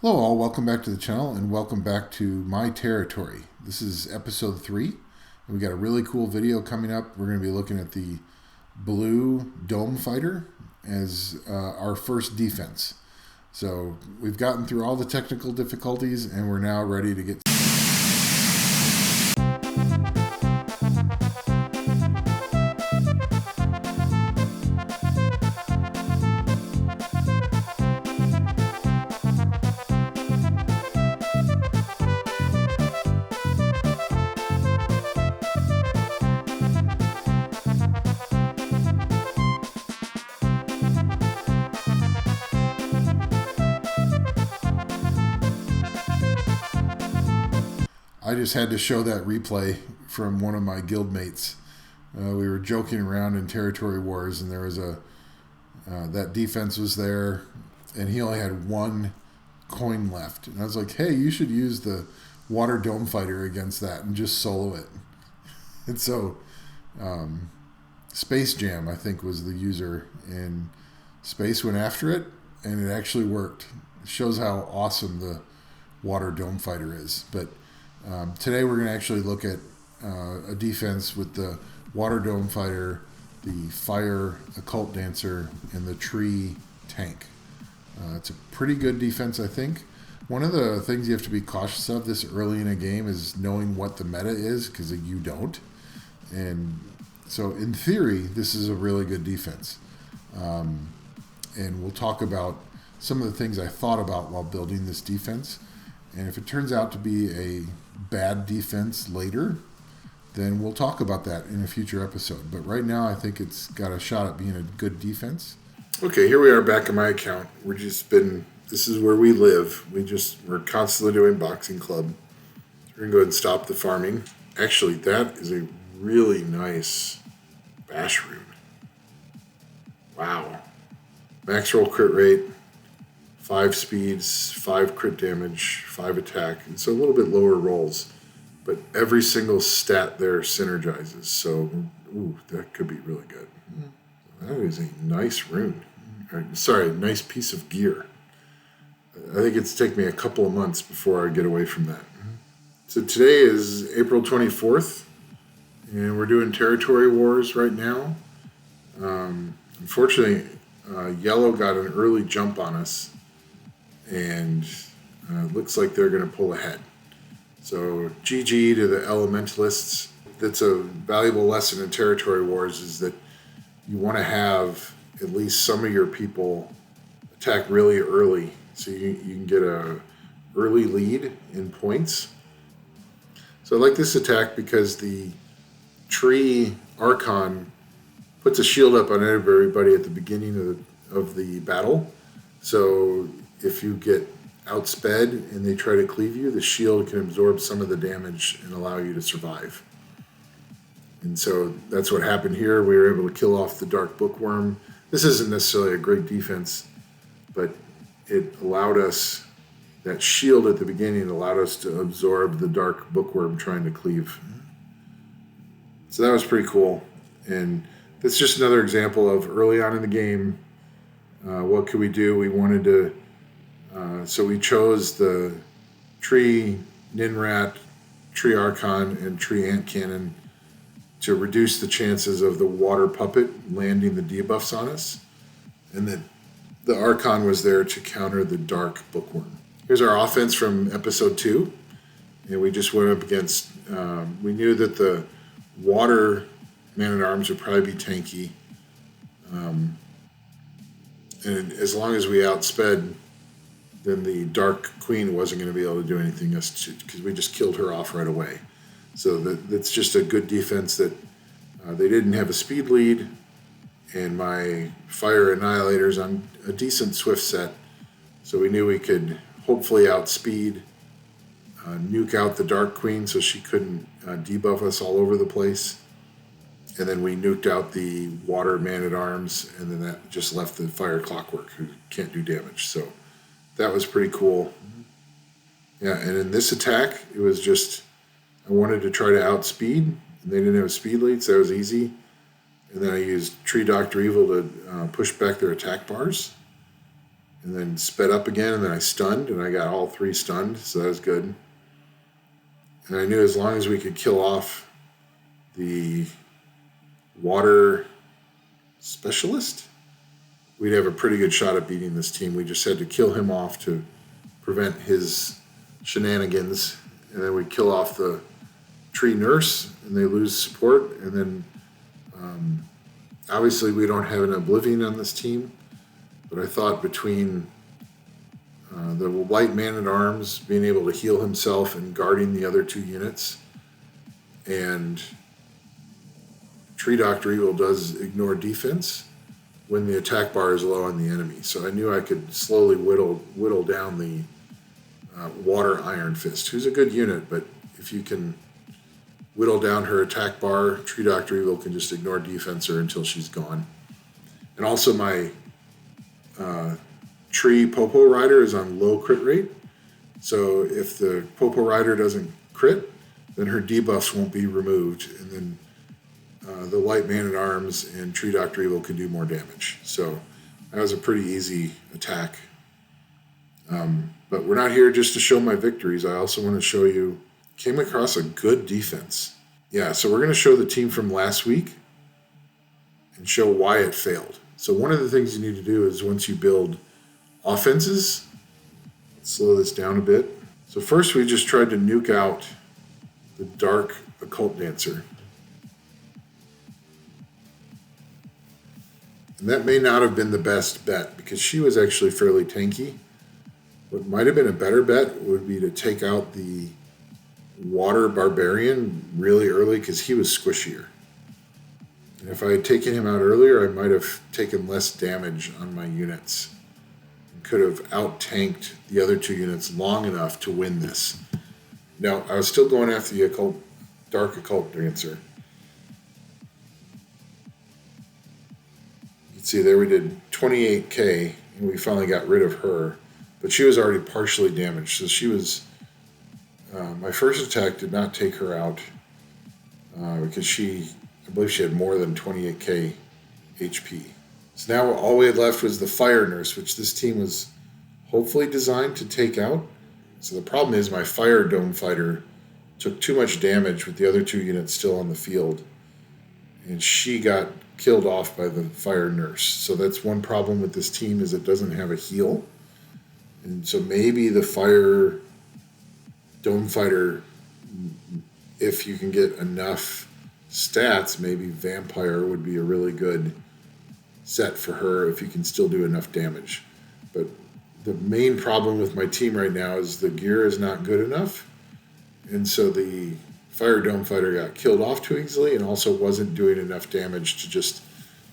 Hello, all. Welcome back to the channel and welcome back to my territory. This is episode 3. And we got a really cool video coming up. We're going to be looking at the blue dome fighter as our first defense. So we've gotten through all the technical difficulties and we're now ready to get I just had to show that replay from one of my guild mates. We were joking around in territory wars, and there was that defense was there, and he only had one coin left. And I was like, "Hey, you should use the water dome fighter against that and just solo it." And so, Space Jam, I think, was the user, and Space went after it, and it actually worked. It shows how awesome the water dome fighter is, but. Today we're going to actually look at a defense with the water dome fighter, the fire occult dancer, and the tree tank. It's a pretty good defense, I think. One of the things you have to be cautious of this early in a game is knowing what the meta is, because you don't. And so in theory, this is a really good defense. And we'll talk about some of the things I thought about while building this defense. And if it turns out to be a bad defense later, then we'll talk about that in a future episode. But right now, I think it's got a shot at being a good defense. Okay, here we are back in my account. This is where we live. We're constantly doing boxing club. We're going to go ahead and stop the farming. Actually, that is a really nice bash rune. Wow. Max roll crit rate. 5 speeds, 5 crit damage, 5 attack. It's a little bit lower rolls, but every single stat there synergizes. So, that could be really good. That is a nice rune. Sorry, nice piece of gear. I think it's taken me a couple of months before I get away from that. So today is April 24th, and we're doing territory wars right now. Unfortunately, Yellow got an early jump on us. And looks like they're going to pull ahead. So GG to the elementalists. That's a valuable lesson in territory wars, is that you want to have at least some of your people attack really early, so you can get a early lead in points. So I like this attack because the tree Archon puts a shield up on everybody at the beginning of the battle. So if you get outsped and they try to cleave you, the shield can absorb some of the damage and allow you to survive. And so that's what happened here. We were able to kill off the Dark Bookworm. This isn't necessarily a great defense, but it allowed us, that shield at the beginning allowed us to absorb the Dark Bookworm trying to cleave. So that was pretty cool. And that's just another example of early on in the game, what could we do? We wanted to so we chose the tree Ninrat, tree Archon, and tree Ant Cannon to reduce the chances of the water puppet landing the debuffs on us. And then the Archon was there to counter the Dark Bookworm. Here's our offense from episode 2. And we just went up against, we knew that the water man-at-arms would probably be tanky. And as long as we outsped, then the Dark Queen wasn't going to be able to do anything because we just killed her off right away. So that's just a good defense that they didn't have a speed lead, and my Fire Annihilator's on a decent Swift set, so we knew we could hopefully outspeed, nuke out the Dark Queen so she couldn't debuff us all over the place. And then we nuked out the Water Man-at-Arms, and then that just left the Fire Clockwork, who can't do damage. So that was pretty cool. Yeah, and in this attack, it was just, I wanted to try to outspeed, and they didn't have a speed lead, so that was easy. And then I used Tree Doctor Evil to push back their attack bars. and then sped up again, and then I stunned, and I got all 3 stunned, so that was good. And I knew as long as we could kill off the water specialist, we'd have a pretty good shot at beating this team. We just had to kill him off to prevent his shenanigans, and then we kill off the tree nurse, and they lose support, and then obviously we don't have an Oblivion on this team, but I thought between the White Man-at-Arms being able to heal himself and guarding the other 2 units, and Tree Doctor Evil does ignore defense when the attack bar is low on the enemy. So I knew I could slowly whittle down the Water Iron Fist, who's a good unit, but if you can whittle down her attack bar, Tree Doctor Evil can just ignore defense her until she's gone. And also my Tree Popo Rider is on low crit rate, so if the Popo Rider doesn't crit, then her debuffs won't be removed, and then the White Man-at-Arms and Tree Doctor Evil can do more damage. So that was a pretty easy attack. But we're not here just to show my victories. I also want to show you, came across a good defense. Yeah, so we're going to show the team from last week and show why it failed. So one of the things you need to do is once you build offenses, let's slow this down a bit. So first we just tried to nuke out the Dark Occult Dancer. And that may not have been the best bet because she was actually fairly tanky. What might have been a better bet would be to take out the Water Barbarian really early because he was squishier. And if I had taken him out earlier, I might have taken less damage on my units and could have out-tanked the other 2 units long enough to win this. Now, I was still going after the Dark Occult Dancer. See, there we did 28k, and we finally got rid of her. But she was already partially damaged, so she was... my first attack did not take her out because I believe she had more than 28k HP. So now all we had left was the Fire Nurse, which this team was hopefully designed to take out. So the problem is my Fire Dome Fighter took too much damage with the other 2 units still on the field, and she got killed off by the Fire Nurse. So that's one problem with this team is it doesn't have a heal. And so maybe the Fire Dome Fighter, if you can get enough stats, maybe Vampire would be a really good set for her if you can still do enough damage. But the main problem with my team right now is the gear is not good enough. And so the Fire Dome Fighter got killed off too easily and also wasn't doing enough damage to just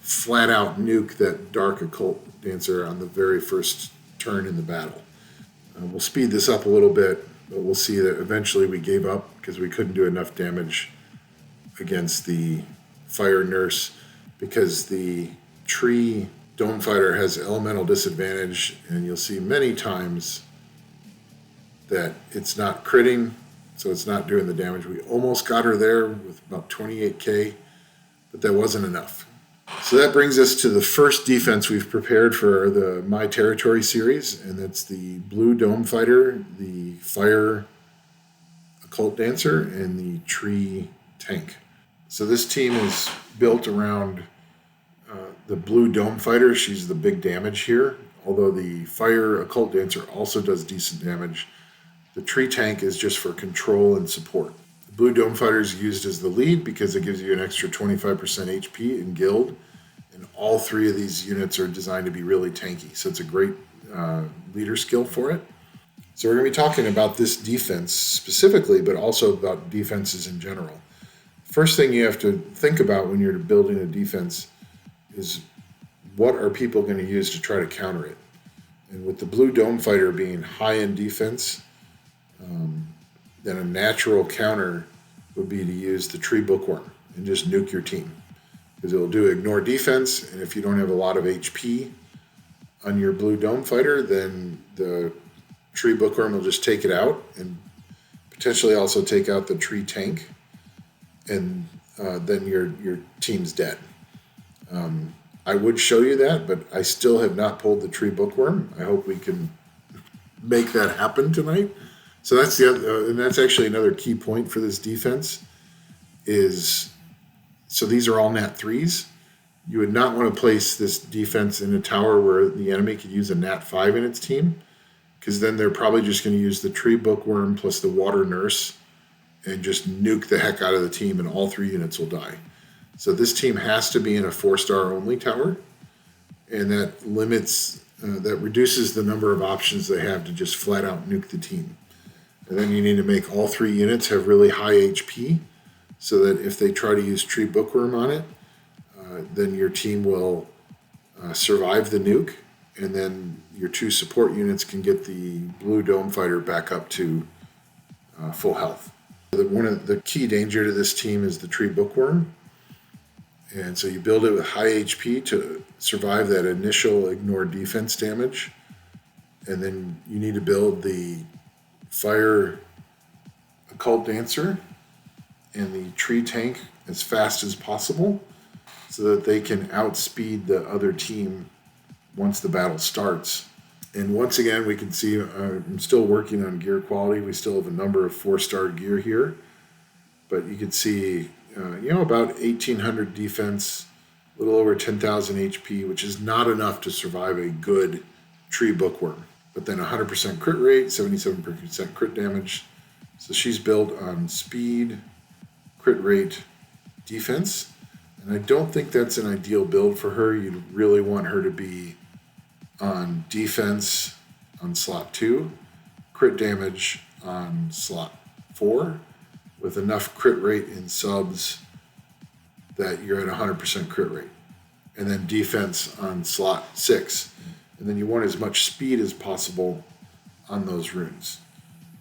flat out nuke that Dark Occult Dancer on the very first turn in the battle. We'll speed this up a little bit, but we'll see that eventually we gave up because we couldn't do enough damage against the Fire Nurse because the Tree Dome Fighter has elemental disadvantage, and you'll see many times that it's not critting, so it's not doing the damage. We almost got her there with about 28k, but that wasn't enough. So that brings us to the first defense we've prepared for the My Territory series, and that's the Blue Dome Fighter, the Fire Occult Dancer, and the Tree Tank. So this team is built around the Blue Dome Fighter. She's the big damage here, although the Fire Occult Dancer also does decent damage. The Tree Tank is just for control and support. The Blue Dome Fighter is used as the lead because it gives you an extra 25% HP in guild, and all 3 of these units are designed to be really tanky, so it's a great leader skill for it. So we're going to be talking about this defense specifically, but also about defenses in general. First thing you have to think about when you're building a defense is what are people going to use to try to counter it. And with the Blue Dome Fighter being high in defense, then a natural counter would be to use the Tree Bookworm and just nuke your team. Because it'll do ignore defense, and if you don't have a lot of HP on your Blue Dome Fighter, then the Tree Bookworm will just take it out and potentially also take out the Tree Tank, and then your team's dead. I would show you that, but I still have not pulled the tree bookworm. I hope we can make that happen tonight. So that's the other, and that's actually another key point for this defense is, so these are all nat 3s. You would not want to place this defense in a tower where the enemy could use a nat 5 in its team, because then they're probably just going to use the tree bookworm plus the water nurse and just nuke the heck out of the team, and all 3 units will die. So this team has to be in a 4-star only tower, and that limits, that reduces the number of options they have to just flat out nuke the team. And then you need to make all 3 units have really high HP, so that if they try to use tree bookworm on it, then your team will survive the nuke, and then your 2 support units can get the blue dome fighter back up to full health. One of the key danger to this team is the tree bookworm, and so you build it with high HP to survive that initial ignore defense damage, and then you need to build the fire occult dancer and the tree tank as fast as possible so that they can outspeed the other team once the battle starts. And once again, we can see I'm still working on gear quality. We still have a number of 4-star gear here, but you can see about 1,800 defense, a little over 10,000 HP, which is not enough to survive a good tree bookworm. But then 100% crit rate, 77% crit damage. So she's built on speed, crit rate, defense. And I don't think that's an ideal build for her. You'd really want her to be on defense on slot 2, crit damage on slot 4, with enough crit rate in subs that you're at 100% crit rate. And then defense on slot 6. And then you want as much speed as possible on those runes.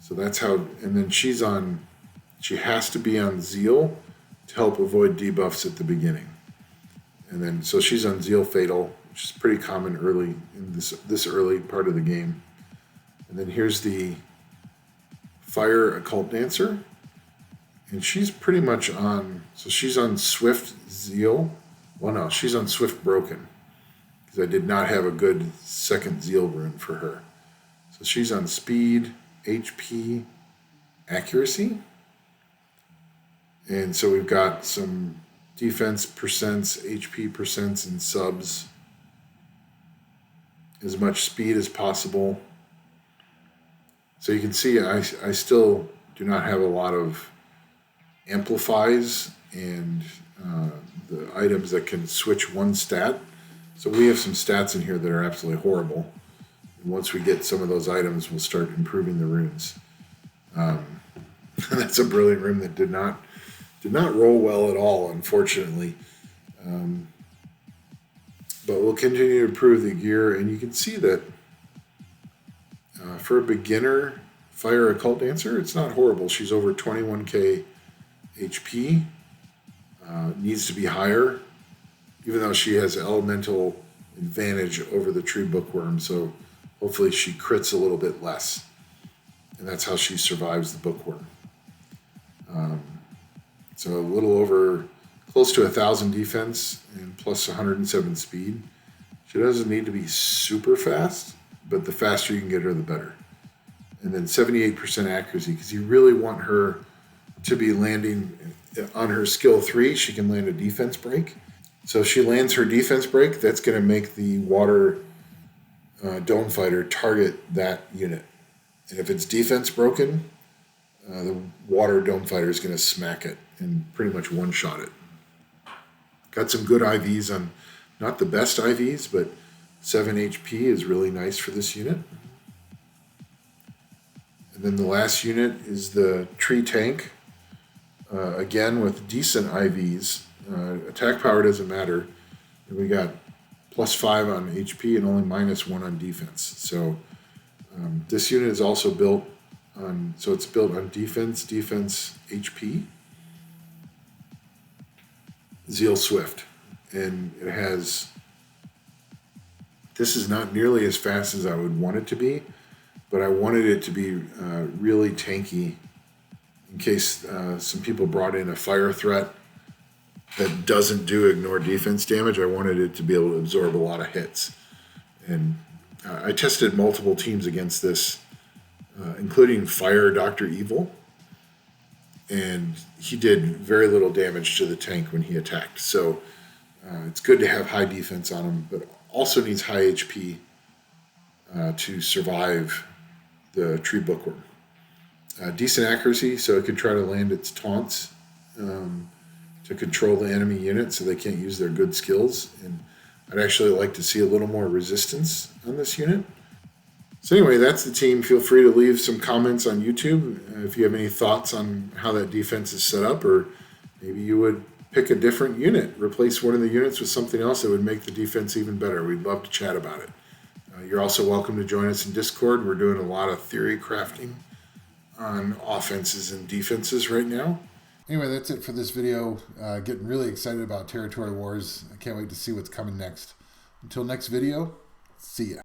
So that's how, and then she has to be on Zeal to help avoid debuffs at the beginning. And then, so she's on Zeal Fatal, which is pretty common early in this early part of the game. And then here's the Fire Occult Dancer. And she's pretty much on, so she's on Swift Zeal. Well, no, she's on Swift Broken, because I did not have a good second Zeal rune for her. So she's on Speed, HP, Accuracy. And so we've got some defense percents, HP percents, and subs. As much speed as possible. So you can see I still do not have a lot of amplifies and the items that can switch one stat. So we have some stats in here that are absolutely horrible. And once we get some of those items, we'll start improving the runes. That's a brilliant rune that did not roll well at all, unfortunately. But we'll continue to improve the gear, and you can see that for a beginner Fire Occult Dancer, it's not horrible. She's over 21k HP. Needs to be higher, even though she has elemental advantage over the tree bookworm, so hopefully she crits a little bit less. And that's how she survives the bookworm. So a little over, close to 1,000 defense and plus 107 speed. She doesn't need to be super fast, but the faster you can get her, the better. And then 78% accuracy, because you really want her to be landing on her skill 3. She can land a defense break. So if she lands her defense break, that's going to make the water dome fighter target that unit. And if it's defense broken, the water dome fighter is going to smack it and pretty much one-shot it. Got some good IVs on, not the best IVs, but 7 HP is really nice for this unit. And then the last unit is the tree tank. Again, with decent IVs. Attack power doesn't matter. And we got +5 on HP and only -1 on defense. So this unit is also built on, so it's built on defense, HP, Zeal Swift. And it has, this is not nearly as fast as I would want it to be, but I wanted it to be really tanky in case some people brought in a fire threat that doesn't do ignore defense damage. I wanted it to be able to absorb a lot of hits. And I tested multiple teams against this, including Fire Dr. Evil. And he did very little damage to the tank when he attacked. So it's good to have high defense on him, but also needs high HP to survive the tree bookworm. Decent accuracy, so it can try to land its taunts to control the enemy unit so they can't use their good skills. And I'd actually like to see a little more resistance on this unit. So anyway, that's the team. Feel free to leave some comments on YouTube if you have any thoughts on how that defense is set up, or maybe you would pick a different unit, replace one of the units with something else that would make the defense even better. We'd love to chat about it. You're also welcome to join us in Discord. We're doing a lot of theory crafting on offenses and defenses right now. Anyway, that's it for this video. Getting really excited about Territory Wars. I can't wait to see what's coming next. Until next video, see ya.